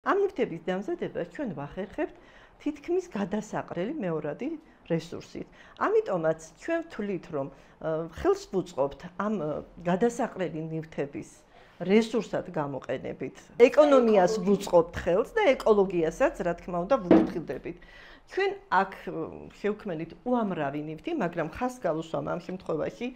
ამ ნივთების დამზადებას ჩვენ ვახერხებთ თითქმის გადასაყრელი მეორადი რესურსით. ამიტომაც ჩვენ ვთვლით, რომ ხელს ვუწყობთ ამ გადასაყრელი ნივთების რესურსად გამოყენებით. ეკონომიას ვუწყობთ ხელს და ეკოლოგიასაც, რა თქმა უნდა, ვუფრთხილდებით. ჩვენ აქ შევქმნით უამრავი ნივთი, მაგრამ ხაზს გავუსვამ ამ შემთხვევაში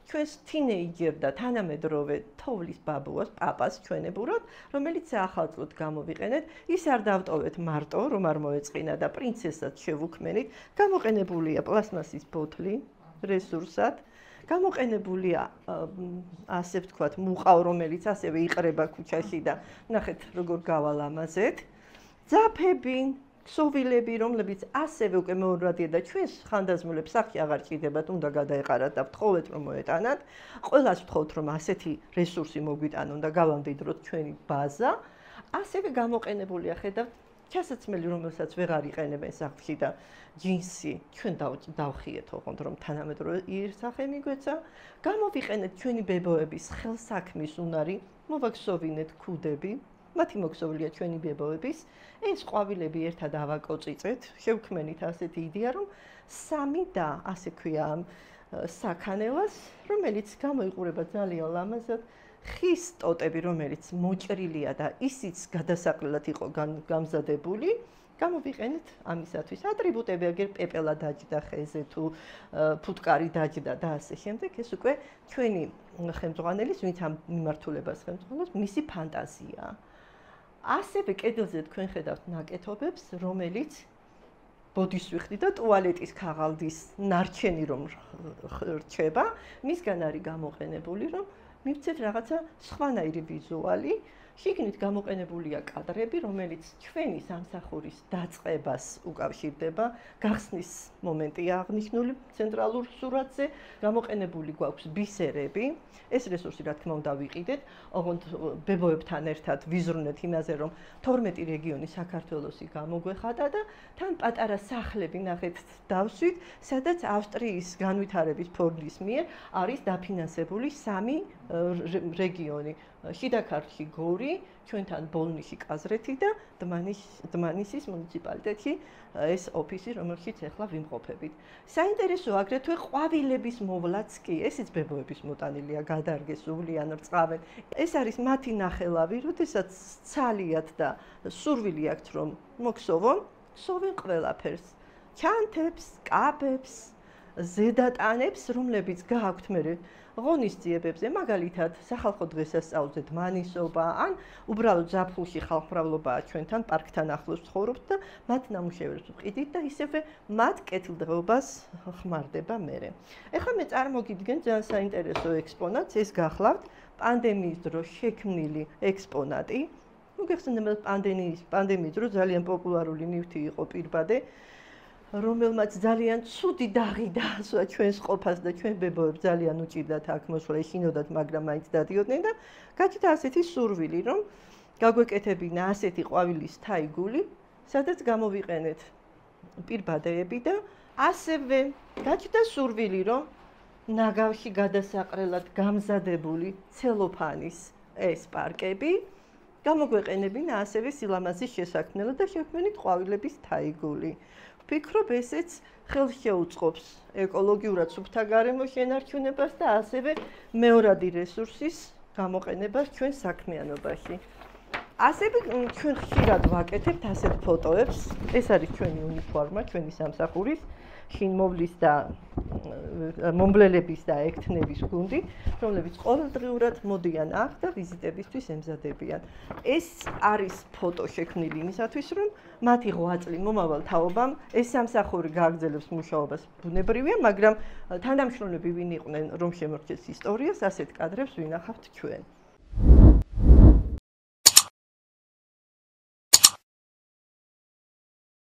ჩვენს თინეიჯერ და თანამედროვე თოვლის ბაბუას, პაპას ჩვენებურად, რომელიც ახალწლად გამოვიყენეთ, ის არ დავტოვეთ მარტო, რომ არ მოეწყინა და პრინცესად შევუქმნით, გამოყენებულია პლასმასის ბოთლი რესურსად, გამოყენებულია ასე ვთქვათ, მუყავ, რომელიც ასევე იყრება ქუჩაში და ნახეთ, როგორ გავალამაზეთ. ძაფები, ქსოვილები, რომლებიც ასევე უკვე მეორადია და ჩვენს ხანდაზმულებს სახში აღარ ჭირდებათ, უნდა გადაეყარათ და ვთხოვეთ, რომ მოეტანათ. ყველას ვთხოვთ, რომ ასეთი რესურსი მოგვიტანონ და გავამდიდროთ ჩვენი ბაზა. ასევე გამოყენებულია, ხედავთ, ჩასაცმელი, რომელსაც ვეღარ იყენებენ სახლში და ჯინსი, ჩვენ დავხიეთ ოღონდ, რომ თანამედროვე იერსახე მიგვეცა. გამოვიყენეთ ჩვენი ბებოების ხელსაქმის უნარი, მოვაქსოვინეთ ქუდები. მათი მოქსოვლია ჩვენი ბებოების, ეს ყვავილები ერთად ავაკოწიწეთ, შევქმნით ასეთი იდეა, რომ სამი და ასე ქვია ამ საქანელას, რომელიც გამოიყურება ძალიან ლამაზად, ხის ტოტები, რომელიც მოჭრილია და ისიც გადასაყრელად იყო გამზადებული, გამოვიყენეთ ამისათვის. ატრიბუტები აგერ პეპელა დაჯდა ხეზე თუ ფუტკარი დაჯდა და ასე შემდეგ, ეს უკვე ჩვენი ხელმძღვანელის, ვინც ამ მიმართულებას ხელმძღვანელობს, მისი ფანტაზია. ასევე კედელზე თქვენ ხედავთ ნაკეთობებს, რომელიც ბოდის ვიხდი და ტუალეტის ქაღალდის ნარჩენი რომ რჩება, მისგან არის გამოყენებული, რომ მივცეთ რაღაცა სხვანაირი ვიზუალი. შიგნით გამოყენებულია კადრები, რომელიც ჩვენი სამსახურის დაწყებას უკავშირდება, გახსნის მომენტია აღნიშნული ცენტრალურ სურათზე, გამოყენებული გვაქვს ბისერები. ეს რესურსი, რა თქმა უნდა, ვიყიდეთ, ოღონდ ბებოებთან ერთად ვიზრუნეთ იმაზე, რომ 12 რეგიონი საქართველოსი გამოგვეხატა და თან პატარა სახლები ნახეთ დავსვით, სადაც ავსტრიის განვითარების ფონდის მიერ არის დაფინანსებული 3 რეგიონი. შიდა ქართლში გორი, ჩვენთან ბოლნისში კაზრეთი და დმანისის მუნიციპალიტეტში ეს ოფისი, რომელშიც ახლა ვიმყოფებით. საინტერესო აგრეთვე ყვავილების მოვლაც კი, ესეც ბებოების მოტანილია, გადარგეს, უვლიან, რწყავენ. ეს არის მათი ნახელავი, როდესაც ცალიათ და სურვილი აქვთ, რომ მოქსოვონ, ქსოვენ ყველაფერს. ჩანთებს, კაბებს, ზედატანებს, რომლებიც გააქვთ მერე ღონისძიებებზე, მაგალითად, სახალხო დღესასწაულზე დმანისობა, ან უბრალოდ ზაფხულში ხალხმრავლობაა ჩვენთან პარკთან ახლოს ცხოვრობთ და მათ ნამუშევრებს ვყიდით და ისევე მათ კეთილდღეობას ხმარდება მერე. ეხლა მე წარმოგიდგენ ძალიან საინტერესო ექსპონატს, ეს გახლავთ პანდემიის დროს შექმნილი ექსპონატი. მოგეხსენებათ პანდემიის დროს ძალიან პოპულარული ნივთი იყო პირბადე, რომელმაც ძალიან ცუდი დაღი დაასვა ჩვენს ყოფას და ჩვენ ბებოებს ძალიან უჭირდათ აქ მოსვლა, ეშინოდათ, მაგრამ მაინც დადიოდნენ და გაჩნდა ასეთი სურვილი, რომ გაგვეკეთებინა ასეთი ყვავილის თაიგული, სადაც გამოვიყენეთ პირბადეები და ასევე გაჩნდა სურვილი, რომ ნაგავში გადასაყრელად გამზადებული ცელოფანის ეს პარკები გამოგვეყენებინა ასევე სილამაზის შესაქმნელად და შევქმნით ყვავილების თაიგული. ვფიქრობ, ესეც ხელს შეუწყობს ეკოლოგიურად სუფთა გარემოს შენარჩუნებას და ასევე მეორადი რესურსის გამოყენებას ჩვენ საქმიანობაში. ასევე ჩვენ ხშირად ვაკეთებთ ასეთ ფოტოებს. ეს არის ჩვენი უნიფორმა, ჩვენი სამსახურის, შინმოვლის და მომბლელების და ექთნების გუნდი, რომლებიც ყოველდღიურად მოდიან აქ და ვიზიტებისთვის ემზადებიან. ეს არის ფოტო შექმნილი იმისათვის, რომ მათი ღვაწლი მომავალ თაობამ ეს სამსახური გააგრძელებს მუშაობას ბუნებრივია, მაგრამ თანამშრომლები ვინ იყვნენ, რომ შემორჩეს ისტორიას, ასეთ კადრებს ვინახავთ ჩვენ.